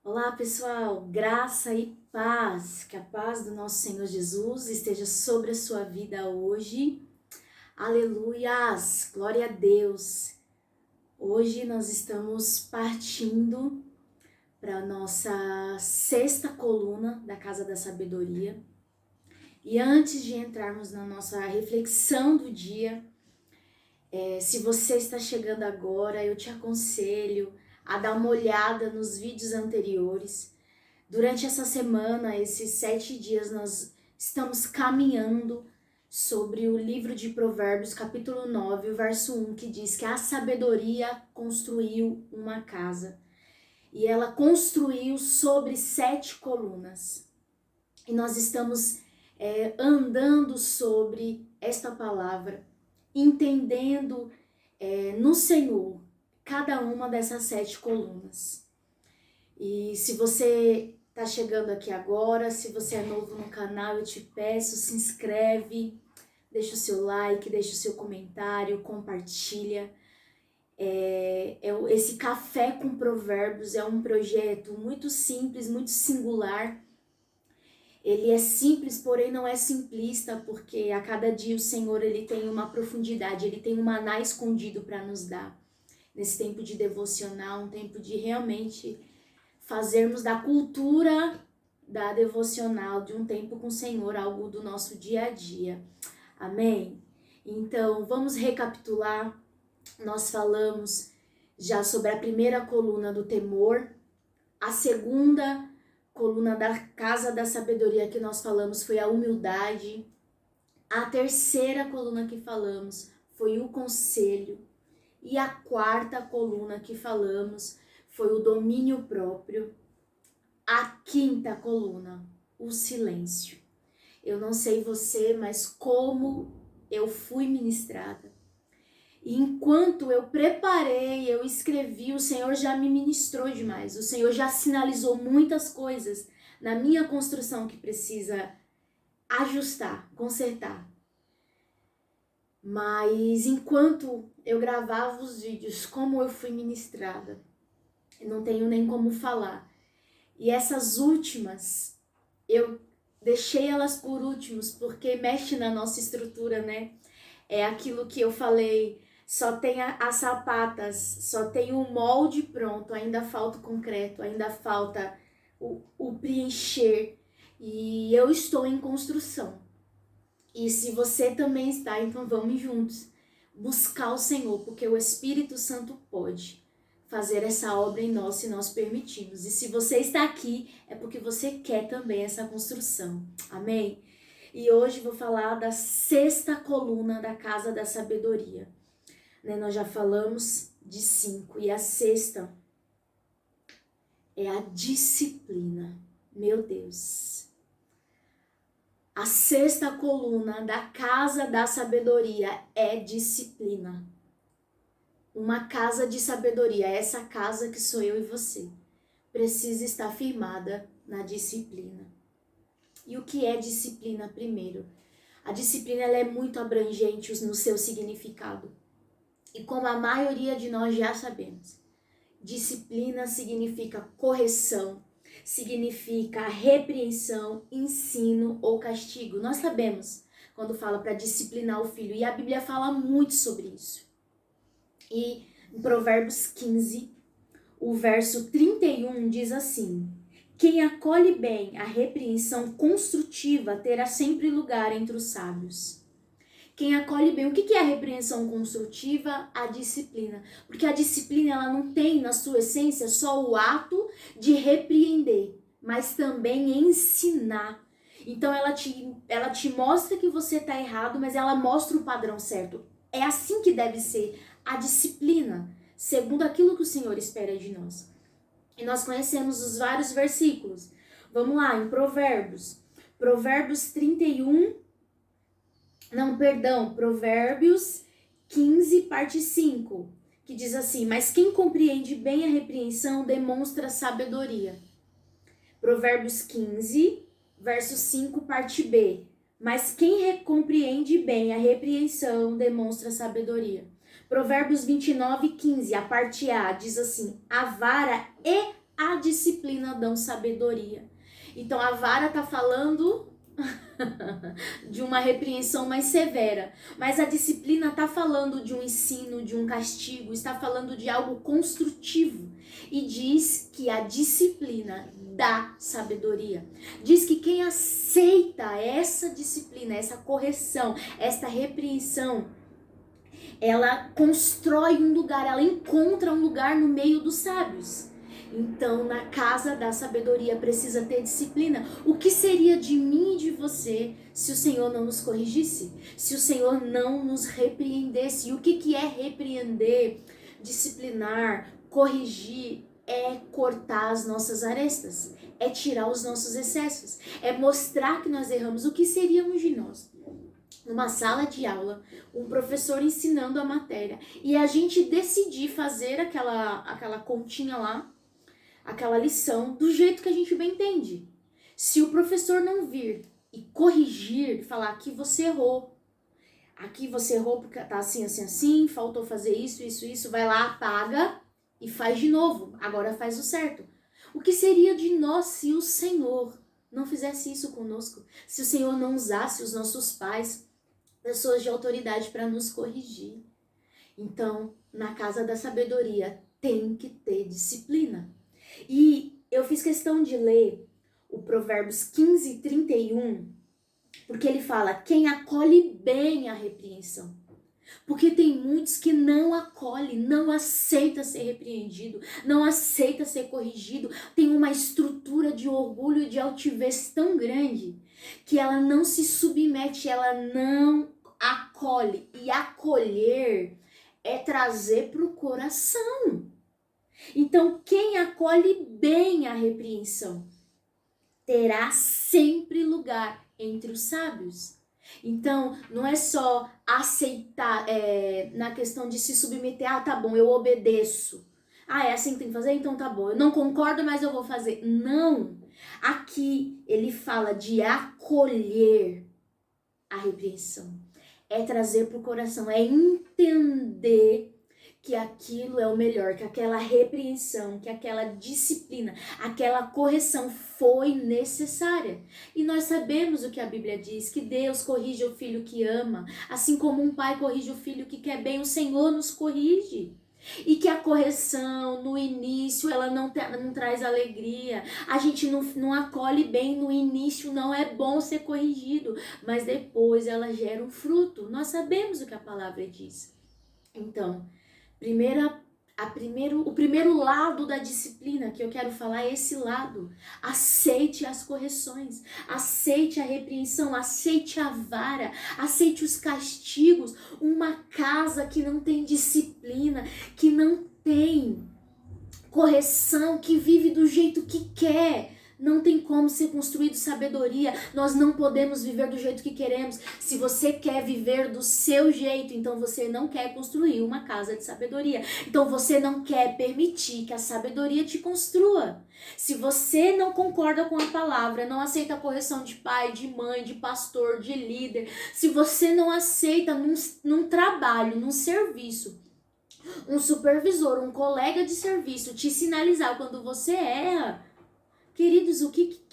Olá, pessoal, graça e paz, que a paz do nosso Senhor Jesus esteja sobre a sua vida hoje. Aleluias, glória a Deus. Hoje nós estamos partindo para a nossa sexta coluna da Casa da Sabedoria. E antes de entrarmos na nossa reflexão do dia, se você está chegando agora, eu te aconselho a dar uma olhada nos vídeos anteriores. Durante essa semana, esses 7 dias, nós estamos caminhando sobre o livro de Provérbios, capítulo 9, o verso 1, que diz que a sabedoria construiu uma casa. E ela construiu sobre 7 colunas. E nós estamos andando sobre esta palavra, entendendo no Senhor cada uma dessas 7 colunas. E se você está chegando aqui agora, se você é novo no canal, eu te peço, se inscreve, deixa o seu like, deixa o seu comentário, compartilha. Esse Café com Provérbios é um projeto muito simples, muito singular. Ele é simples, porém não é simplista, porque a cada dia o Senhor ele tem uma profundidade, ele tem um maná escondido para nos dar. Nesse tempo de devocional, um tempo de realmente fazermos da cultura da devocional, de um tempo com o Senhor, algo do nosso dia a dia. Amém? Então, vamos recapitular. Nós falamos já sobre a primeira coluna do temor, a segunda coluna da Casa da Sabedoria que nós falamos foi a humildade, a terceira coluna que falamos foi o conselho, e a quarta coluna que falamos foi o domínio próprio. A quinta coluna, o silêncio. Eu não sei você, mas como eu fui ministrada. E enquanto eu preparei, eu escrevi, o Senhor já me ministrou demais. O Senhor já sinalizou muitas coisas na minha construção que precisa ajustar, consertar. Mas enquanto eu gravava os vídeos, como eu fui ministrada, eu não tenho nem como falar. E essas últimas, eu deixei elas por últimos, porque mexe na nossa estrutura, né? É aquilo que eu falei, só tem as sapatas, só tem o molde pronto, ainda falta o concreto, ainda falta o preencher. E eu estou em construção. E se você também está, então vamos juntos buscar o Senhor, porque o Espírito Santo pode fazer essa obra em nós se nós permitirmos. E se você está aqui, é porque você quer também essa construção. Amém? E hoje vou falar da sexta coluna da Casa da Sabedoria. Nós já falamos de 5. E a sexta é a disciplina. Meu Deus. A sexta coluna da Casa da Sabedoria é disciplina. Uma casa de sabedoria, essa casa que sou eu e você, precisa estar firmada na disciplina. E o que é disciplina primeiro? A disciplina ela é muito abrangente no seu significado. E como a maioria de nós já sabemos, disciplina significa correção, significa repreensão, ensino ou castigo. Nós sabemos quando fala para disciplinar o filho, e a Bíblia fala muito sobre isso. E em Provérbios 15, o verso 31 diz assim: quem acolhe bem a repreensão construtiva terá sempre lugar entre os sábios. Quem acolhe bem, o que é a repreensão construtiva? A disciplina. Porque a disciplina ela não tem na sua essência só o ato de repreender, mas também ensinar. Então ela te mostra que você está errado, mas ela mostra o padrão certo. É assim que deve ser a disciplina, segundo aquilo que o Senhor espera de nós. E nós conhecemos os vários versículos. Vamos lá, em Provérbios 15, parte 5, que diz assim: mas quem compreende bem a repreensão demonstra sabedoria. Provérbios 15, verso 5, parte B. Mas quem compreende bem a repreensão demonstra sabedoria. Provérbios 29, 15, a parte A, diz assim: a vara e a disciplina dão sabedoria. Então a vara está falando de uma repreensão mais severa, mas a disciplina está falando de um ensino, de um castigo, está falando de algo construtivo, e diz que a disciplina dá sabedoria. Diz que quem aceita essa disciplina, essa correção, esta repreensão, ela constrói um lugar, ela encontra um lugar no meio dos sábios. Então, na casa da sabedoria precisa ter disciplina. O que seria de mim e de você se o Senhor não nos corrigisse? Se o Senhor não nos repreendesse? E o que é repreender, disciplinar, corrigir? É cortar as nossas arestas, é tirar os nossos excessos, é mostrar que nós erramos. O que seríamos de nós? Numa sala de aula, um professor ensinando a matéria, e a gente decidir fazer aquela continha lá, aquela lição, do jeito que a gente bem entende. Se o professor não vir e corrigir, falar aqui você errou porque tá assim, faltou fazer isso, vai lá, apaga e faz de novo, agora faz o certo. O que seria de nós se o Senhor não fizesse isso conosco? Se o Senhor não usasse os nossos pais, pessoas de autoridade, para nos corrigir? Então, na casa da sabedoria tem que ter disciplina. E eu fiz questão de ler o Provérbios 15:31, porque ele fala: quem acolhe bem a repreensão. Porque tem muitos que não acolhem, não aceita ser repreendido, não aceita ser corrigido, tem uma estrutura de orgulho e de altivez tão grande que ela não se submete, ela não acolhe. E acolher é trazer para o coração. Então, quem acolhe bem a repreensão terá sempre lugar entre os sábios. Então, não é só aceitar, na questão de se submeter, tá bom, eu obedeço. É assim que tem que fazer? Então tá bom, eu não concordo, mas eu vou fazer. Não, aqui ele fala de acolher a repreensão. É trazer para o coração, é entender que aquilo é o melhor, que aquela repreensão, que aquela disciplina, aquela correção foi necessária. E nós sabemos o que a Bíblia diz, que Deus corrige o filho que ama, assim como um pai corrige o filho que quer bem, o Senhor nos corrige. E que a correção, no início, ela não traz alegria. A gente não acolhe bem no início, não é bom ser corrigido, mas depois ela gera um fruto. Nós sabemos o que a palavra diz. Então, o primeiro lado da disciplina que eu quero falar é esse lado. Aceite as correções, aceite a repreensão, aceite a vara, aceite os castigos. Uma casa que não tem disciplina, que não tem correção, que vive do jeito que quer, não tem como ser construído sabedoria. Nós não podemos viver do jeito que queremos. Se você quer viver do seu jeito, então você não quer construir uma casa de sabedoria. Então você não quer permitir que a sabedoria te construa. Se você não concorda com a palavra, não aceita a correção de pai, de mãe, de pastor, de líder, se você não aceita num trabalho, num serviço, um supervisor, um colega de serviço te sinalizar quando você erra, queridos, o que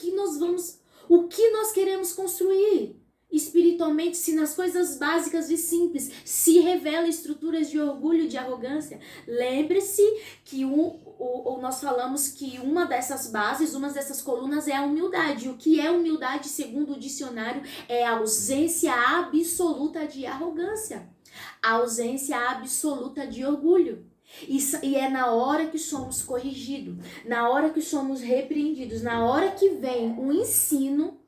nós queremos construir espiritualmente, se nas coisas básicas e simples se revela estruturas de orgulho e de arrogância? Lembre-se que nós falamos que uma dessas bases, uma dessas colunas é a humildade. O que é humildade, segundo o dicionário, é a ausência absoluta de arrogância, a ausência absoluta de orgulho. E é na hora que somos corrigidos, na hora que somos repreendidos, na hora que vem um ensino,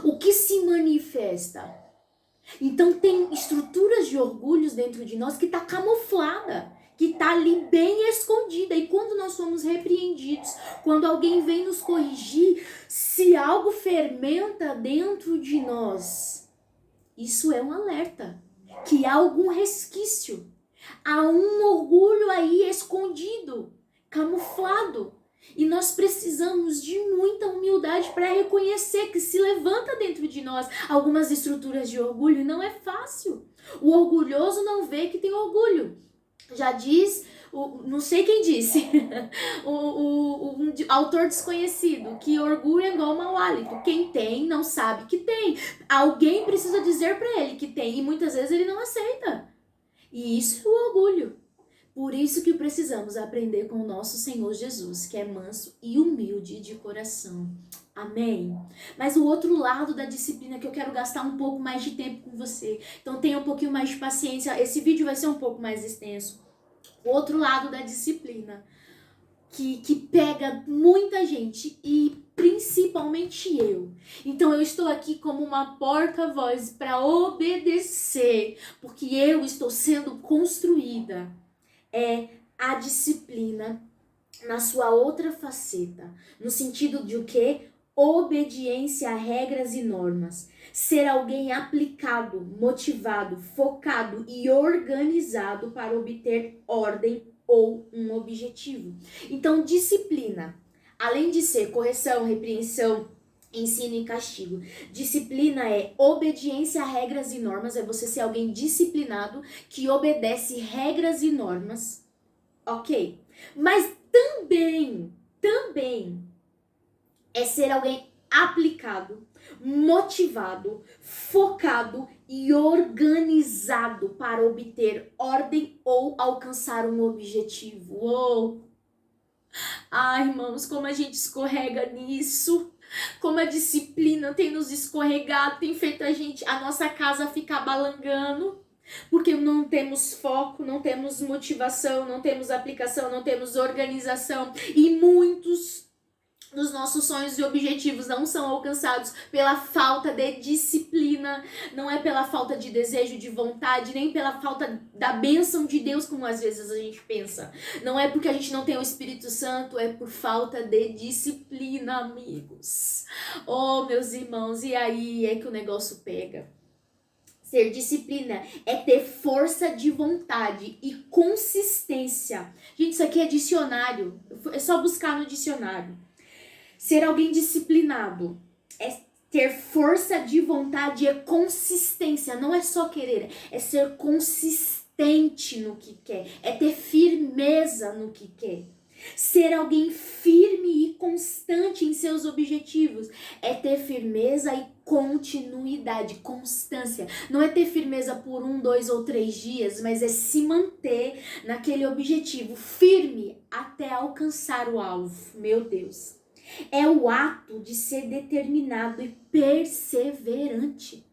o que se manifesta. Então tem estruturas de orgulhos dentro de nós que está camuflada, que está ali bem escondida. E quando nós somos repreendidos, quando alguém vem nos corrigir, se algo fermenta dentro de nós, isso é um alerta que há algum resquício. Há um orgulho aí escondido, camuflado. E nós precisamos de muita humildade para reconhecer que se levanta dentro de nós algumas estruturas de orgulho. E não é fácil. O orgulhoso não vê que tem orgulho. Já diz não sei quem disse, um autor desconhecido, que orgulho é igual mau hálito. Quem tem não sabe que tem. Alguém precisa dizer para ele que tem e muitas vezes ele não aceita. E isso é o orgulho. Por isso que precisamos aprender com o nosso Senhor Jesus, que é manso e humilde de coração. Amém? Mas o outro lado da disciplina que eu quero gastar um pouco mais de tempo com você. Então tenha um pouquinho mais de paciência. Esse vídeo vai ser um pouco mais extenso. O outro lado da disciplina que pega muita gente e principalmente eu. Então eu estou aqui como uma porta-voz para obedecer, porque eu estou sendo construída. É a disciplina na sua outra faceta, no sentido de o quê? Obediência a regras e normas. Ser alguém aplicado, motivado, focado e organizado para obter ordem ou um objetivo. Então, disciplina, além de ser correção, repreensão, ensino e castigo. Disciplina é obediência a regras e normas, é você ser alguém disciplinado que obedece regras e normas, ok? Mas também é ser alguém aplicado, motivado, focado e organizado para obter ordem ou alcançar um objetivo. Uou! Ai, irmãos, como a gente escorrega nisso. Como a disciplina tem nos escorregado, tem feito a nossa casa ficar balangando. Porque não temos foco, não temos motivação, não temos aplicação, não temos organização. E muitos dos nossos sonhos e objetivos não são alcançados pela falta de disciplina, não é pela falta de desejo, de vontade, nem pela falta da bênção de Deus, como às vezes a gente pensa. Não é porque a gente não tem o Espírito Santo, é por falta de disciplina, amigos. Oh, meus irmãos, e aí é que o negócio pega. Ser disciplina é ter força de vontade e consistência. Gente, isso aqui é dicionário, é só buscar no dicionário. Ser alguém disciplinado é ter força de vontade, é consistência, não é só querer, é ser consistente no que quer, é ter firmeza no que quer. Ser alguém firme e constante em seus objetivos é ter firmeza e continuidade, constância. Não é ter firmeza por 1, 2 ou 3 dias, mas é se manter naquele objetivo firme até alcançar o alvo. Meu Deus. É o ato de ser determinado e perseverante.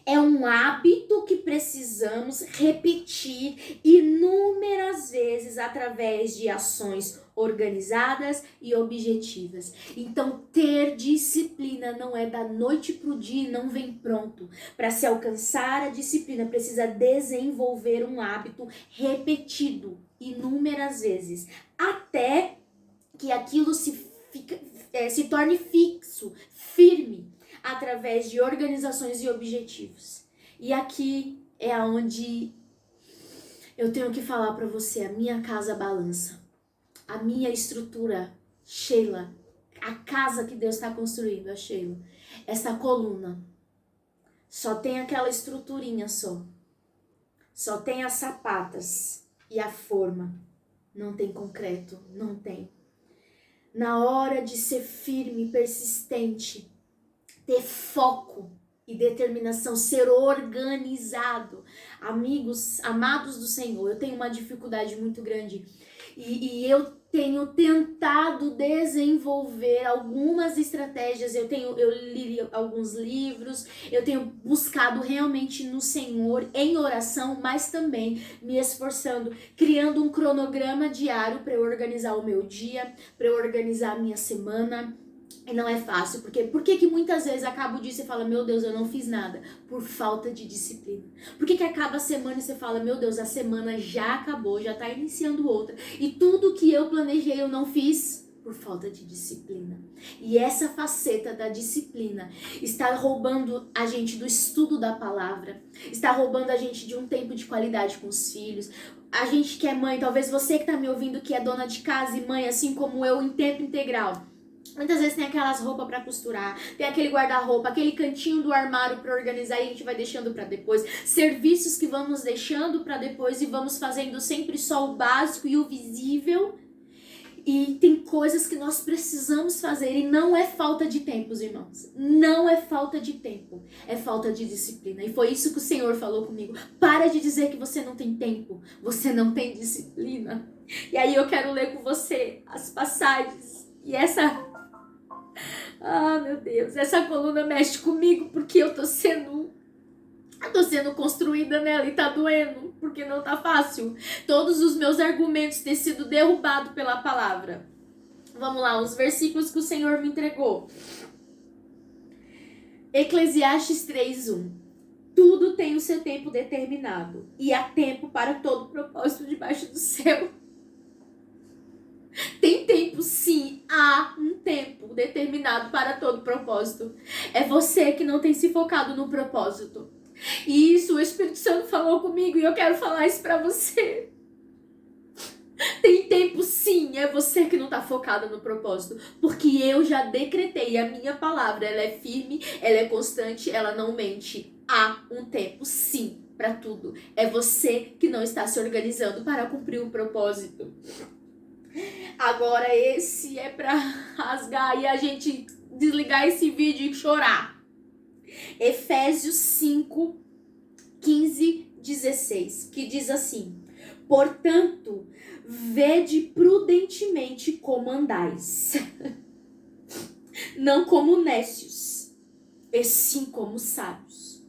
É um hábito que precisamos repetir inúmeras vezes através de ações organizadas e objetivas. Então, ter disciplina não é da noite pro dia e não vem pronto. Para se alcançar a disciplina, precisa desenvolver um hábito repetido inúmeras vezes, até que aquilo se torne fixo, firme, através de organizações e objetivos. E aqui é onde eu tenho que falar para você, a minha casa balança. A minha estrutura, Sheila, a casa que Deus está construindo, a Sheila, essa coluna, só tem aquela estruturinha só. Só tem as sapatas e a forma. Não tem concreto, não tem. Na hora de ser firme, persistente, ter foco e determinação, ser organizado. Amigos, amados do Senhor, eu tenho uma dificuldade muito grande e eu tenho tentado desenvolver algumas estratégias, eu li alguns livros, eu tenho buscado realmente no Senhor em oração, mas também me esforçando, criando um cronograma diário para eu organizar o meu dia, para eu organizar a minha semana. E não é fácil, porque por que muitas vezes acaba o dia e você fala, meu Deus, eu não fiz nada? Por falta de disciplina. Por que acaba a semana e você fala, meu Deus, a semana já acabou, já tá iniciando outra. E tudo que eu planejei eu não fiz por falta de disciplina. E essa faceta da disciplina está roubando a gente do estudo da palavra, está roubando a gente de um tempo de qualidade com os filhos. A gente que é mãe, talvez você que tá me ouvindo que é dona de casa e mãe, assim como eu, em tempo integral. Muitas vezes tem aquelas roupas para costurar, tem aquele guarda-roupa, aquele cantinho do armário para organizar e a gente vai deixando para depois. Serviços que vamos deixando para depois e vamos fazendo sempre só o básico e o visível. E tem coisas que nós precisamos fazer e não é falta de tempo, irmãos. Não é falta de tempo, é falta de disciplina. E foi isso que o Senhor falou comigo. Para de dizer que você não tem tempo, você não tem disciplina. E aí eu quero ler com você as passagens. E meu Deus, essa coluna mexe comigo porque eu tô sendo construída nela e tá doendo, porque não tá fácil. Todos os meus argumentos têm sido derrubados pela palavra. Vamos lá, os versículos que o Senhor me entregou. Eclesiastes 3:1. Tudo tem o seu tempo determinado, e há tempo para todo propósito debaixo do céu. Tem tempo, sim, há um tempo determinado para todo propósito. É você que não tem se focado no propósito. E isso o Espírito Santo falou comigo e eu quero falar isso pra você. Tem tempo, sim, é você que não tá focado no propósito. Porque eu já decretei, a minha palavra, ela é firme, ela é constante, ela não mente. Há um tempo, sim, pra tudo. É você que não está se organizando para cumprir o propósito. Agora esse é pra rasgar e a gente desligar esse vídeo e chorar. Efésios 5:15-16, que diz assim: portanto, vede prudentemente como andais, não como nécios, e sim como sábios,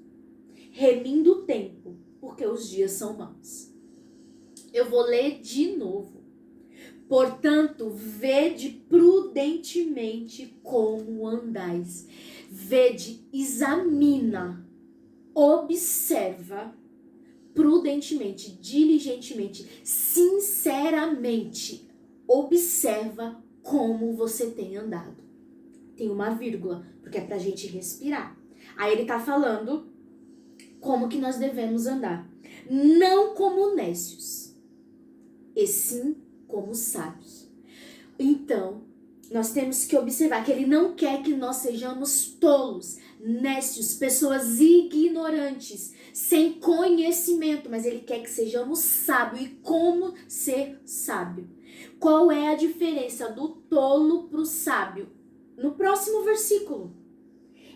remindo o tempo, porque os dias são maus. Eu vou ler de novo. Portanto, vede prudentemente como andais. Vede, examina, observa prudentemente, diligentemente, sinceramente. Observa como você tem andado. Tem uma vírgula, porque é pra gente respirar. Aí ele tá falando como que nós devemos andar. Não como nécios, e sim como sábios. Então, nós temos que observar que ele não quer que nós sejamos tolos, nécios, pessoas ignorantes, sem conhecimento, mas ele quer que sejamos sábios. E como ser sábio? Qual é a diferença do tolo para o sábio? No próximo versículo.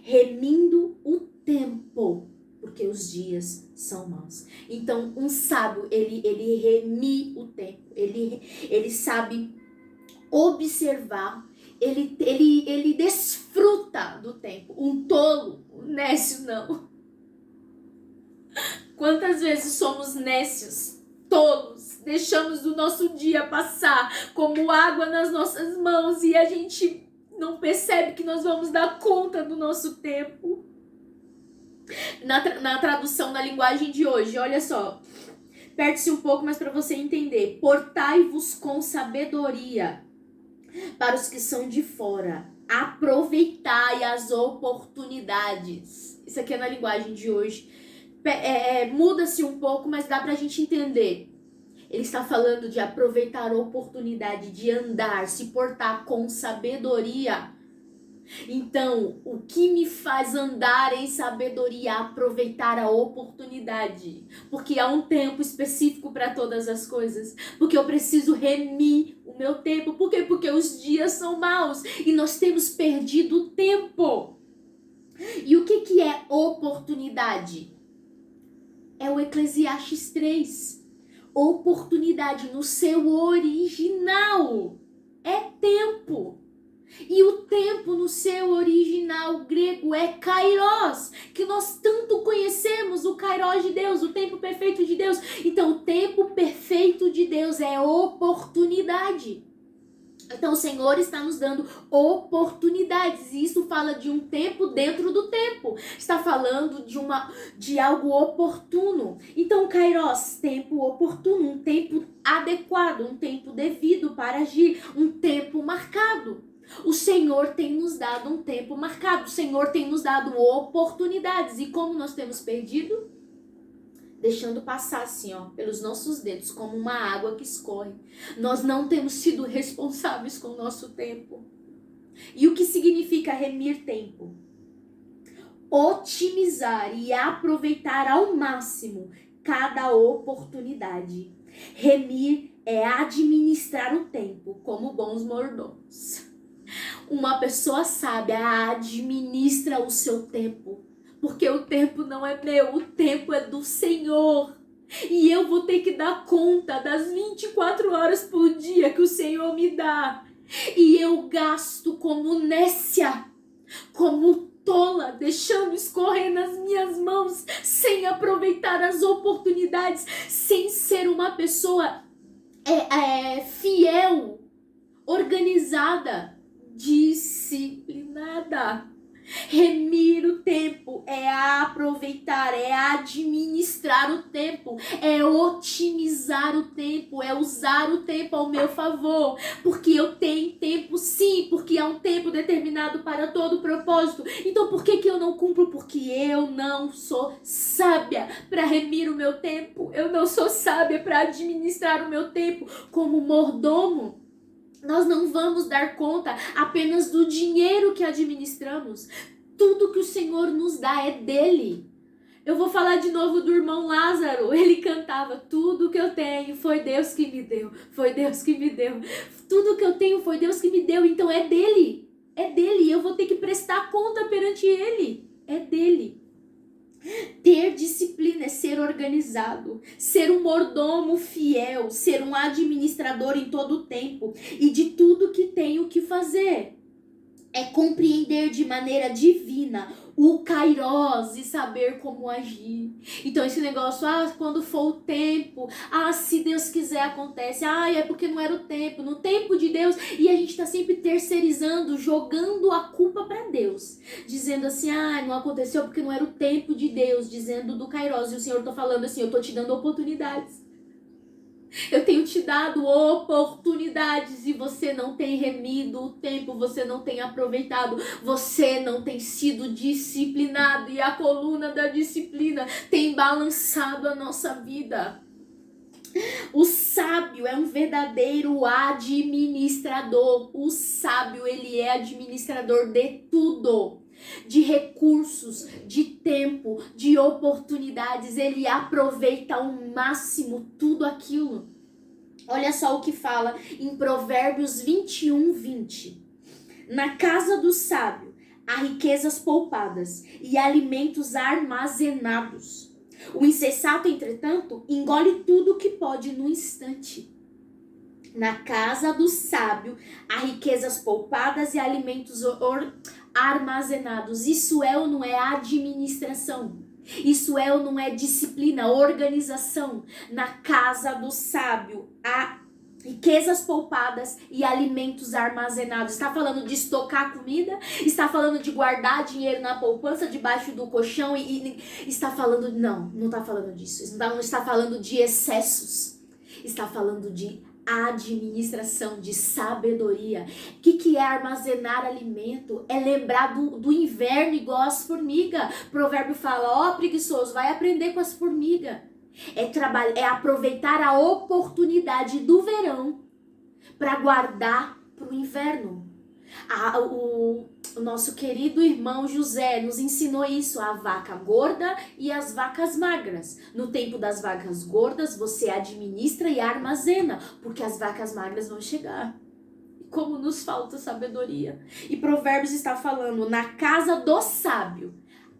Remindo o tempo, porque os dias são maus. Então, um sábio, ele remi o tempo, ele sabe observar, ele desfruta do tempo. Um tolo, um nécio não. Quantas vezes somos nécios, tolos, deixamos o nosso dia passar como água nas nossas mãos e a gente não percebe que nós vamos dar conta do nosso tempo. Na tradução da linguagem de hoje, olha só, perde-se um pouco, mas para você entender. Portai-vos com sabedoria para os que são de fora. Aproveitai as oportunidades. Isso aqui é na linguagem de hoje. Muda-se um pouco, mas dá pra gente entender. Ele está falando de aproveitar a oportunidade de andar, se portar com sabedoria. Então, o que me faz andar em sabedoria? Aproveitar a oportunidade. Porque há um tempo específico para todas as coisas. Porque eu preciso remir o meu tempo. Por quê? Porque os dias são maus e nós temos perdido o tempo. E o que é oportunidade? É o Eclesiastes 3. Oportunidade no seu original é tempo. E o tempo no seu original grego é kairos, que nós tanto conhecemos, o kairos de Deus, o tempo perfeito de Deus. Então, o tempo perfeito de Deus é oportunidade. Então, o Senhor está nos dando oportunidades. E isso fala de um tempo dentro do tempo. Está falando de algo oportuno. Então, kairos, tempo oportuno, um tempo adequado, um tempo devido para agir, um tempo marcado. O Senhor tem nos dado um tempo marcado. O Senhor tem nos dado oportunidades. E como nós temos perdido? Deixando passar assim, ó, pelos nossos dedos, como uma água que escorre. Nós não temos sido responsáveis com o nosso tempo. E o que significa remir tempo? Otimizar e aproveitar ao máximo cada oportunidade. Remir é administrar o tempo como bons mordomos. Uma pessoa sábia administra o seu tempo, porque o tempo não é meu, o tempo é do Senhor. E eu vou ter que dar conta das 24 horas por dia que o Senhor me dá. E eu gasto como nécia, como tola, deixando escorrer nas minhas mãos, sem aproveitar as oportunidades, sem ser uma pessoa fiel, organizada, disciplinada. Remir o tempo é aproveitar, é administrar o tempo, é otimizar o tempo, é usar o tempo ao meu favor, porque eu tenho tempo sim, porque há um tempo determinado para todo propósito. Então por que eu não cumpro? Porque eu não sou sábia para remir o meu tempo, eu não sou sábia para administrar o meu tempo como mordomo. Nós não vamos dar conta apenas do dinheiro que administramos. Tudo que o Senhor nos dá é dele. Eu vou falar de novo do irmão Lázaro. Ele cantava: tudo que eu tenho foi Deus que me deu. Foi Deus que me deu. Tudo que eu tenho foi Deus que me deu. Então é dele. É dele. Eu vou ter que prestar conta perante ele. É dele. Ter disciplina é ser organizado, ser um mordomo fiel, ser um administrador em todo o tempo e de tudo que tenho que fazer. É compreender de maneira divina o Kairos e saber como agir. Então esse negócio, quando for o tempo, se Deus quiser acontece, é porque não era o tempo, no tempo de Deus, e a gente tá sempre terceirizando, jogando a culpa para Deus, dizendo assim, não aconteceu porque não era o tempo de Deus, dizendo do Kairos, e o Senhor tá falando assim, eu tô te dando oportunidades. Eu tenho te dado oportunidades e você não tem remido o tempo, você não tem aproveitado, você não tem sido disciplinado e a coluna da disciplina tem balançado a nossa vida. O sábio é um verdadeiro administrador. O sábio, ele é administrador de tudo. De recursos, de tempo, de oportunidades. Ele aproveita ao máximo tudo aquilo. Olha só o que fala em Provérbios 21:20. Na casa do sábio há riquezas poupadas e alimentos armazenados. O insensato, entretanto, engole tudo o que pode no instante. Na casa do sábio há riquezas poupadas e alimentos armazenados. Isso é ou não é administração? Isso é ou não é disciplina, organização? Na casa do sábio há riquezas poupadas e alimentos armazenados. Está falando de estocar comida? Está falando de guardar dinheiro na poupança debaixo do colchão? E está falando... Não está falando disso. Não está falando de excessos. Está falando de administração, de sabedoria. O que é armazenar alimento? É lembrar do inverno igual as formigas. O provérbio fala, preguiçoso, vai aprender com as formigas. É aproveitar a oportunidade do verão para guardar para o inverno. O nosso querido irmão José nos ensinou isso, a vaca gorda e as vacas magras. No tempo das vacas gordas, você administra e armazena, porque as vacas magras vão chegar. Como nos falta sabedoria. E Provérbios está falando, na casa do sábio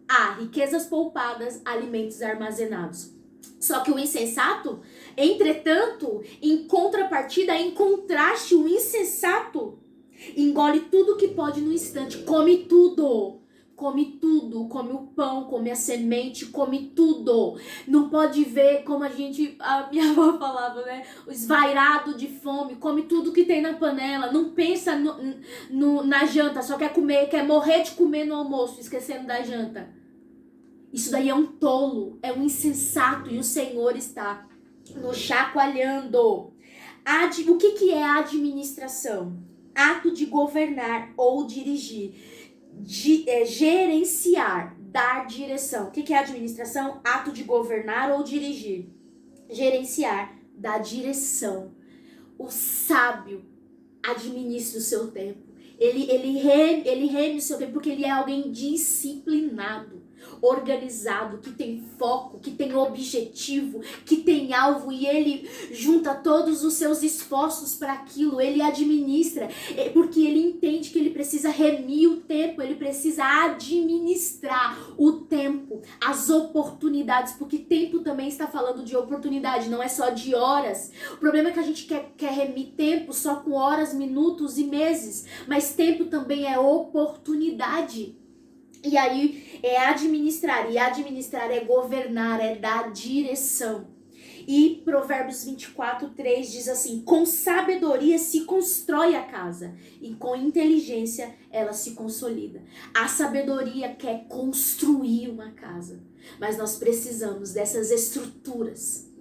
há riquezas poupadas, alimentos armazenados. Só que o insensato, entretanto, em contrapartida, em contraste, o insensato engole tudo que pode no instante, come tudo, come o pão, come a semente, come tudo. Não pode ver como a minha avó falava, né? Esvairado de fome, come tudo que tem na panela, não pensa na janta, só quer comer, quer morrer de comer no almoço, esquecendo da janta. Isso daí é um tolo, é um insensato e o Senhor está nos chacoalhando. O que é administração? Ato de governar ou dirigir, gerenciar, dar direção. O que é administração? Ato de governar ou dirigir, gerenciar, dar direção. O sábio administra o seu tempo Ele reme o seu tempo porque ele é alguém disciplinado, organizado, que tem foco, que tem objetivo, que tem alvo, e ele junta todos os seus esforços para aquilo, ele administra, porque ele entende que ele precisa remir o tempo, ele precisa administrar o tempo, as oportunidades, porque tempo também está falando de oportunidade, não é só de horas. O problema é que a gente quer remir tempo só com horas, minutos e meses, mas tempo também é oportunidade. E aí é administrar, e administrar é governar, é dar direção. E Provérbios 24:3 diz assim: com sabedoria se constrói a casa, e com inteligência ela se consolida. A sabedoria quer construir uma casa, mas nós precisamos dessas estruturas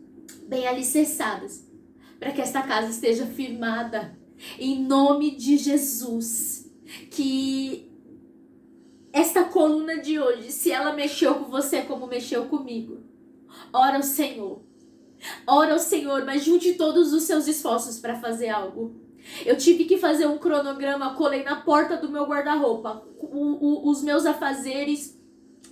bem alicerçadas, para que esta casa esteja firmada, em nome de Jesus. Que esta coluna de hoje, se ela mexeu com você como mexeu comigo, ora ao Senhor. Ora ao Senhor, mas junte todos os seus esforços para fazer algo. Eu tive que fazer um cronograma, colei na porta do meu guarda-roupa os meus afazeres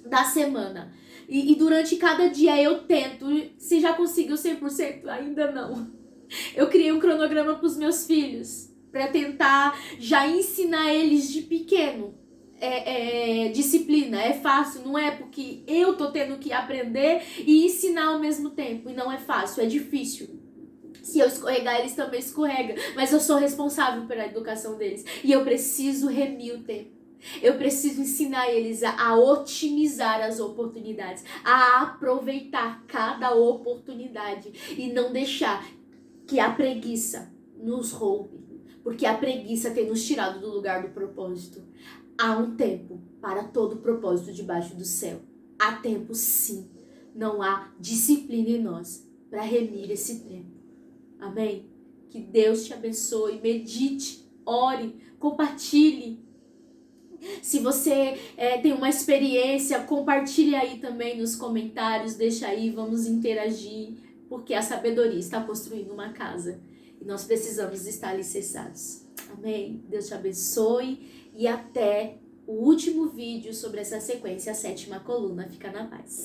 da semana. E durante cada dia eu tento. Se já conseguiu 100%, ainda não. Eu criei um cronograma para os meus filhos, para tentar já ensinar eles de pequeno. Disciplina, é fácil, não é? Porque eu tô tendo que aprender e ensinar ao mesmo tempo, e não é fácil, é difícil. Se eu escorregar, eles também escorregam, mas eu sou responsável pela educação deles, e eu preciso remir o tempo. Eu preciso ensinar eles a otimizar as oportunidades, a aproveitar cada oportunidade e não deixar que a preguiça nos roube, porque a preguiça tem nos tirado do lugar do propósito. Há um tempo para todo propósito debaixo do céu. Há tempo, sim. Não há disciplina em nós para remir esse tempo. Amém? Que Deus te abençoe. Medite, ore, compartilhe. Se você tem uma experiência, compartilhe aí também nos comentários. Deixa aí, vamos interagir. Porque a sabedoria está construindo uma casa. E nós precisamos estar alicerçados. Amém? Deus te abençoe. E até o último vídeo sobre essa sequência, a 7ª coluna. Fica na paz.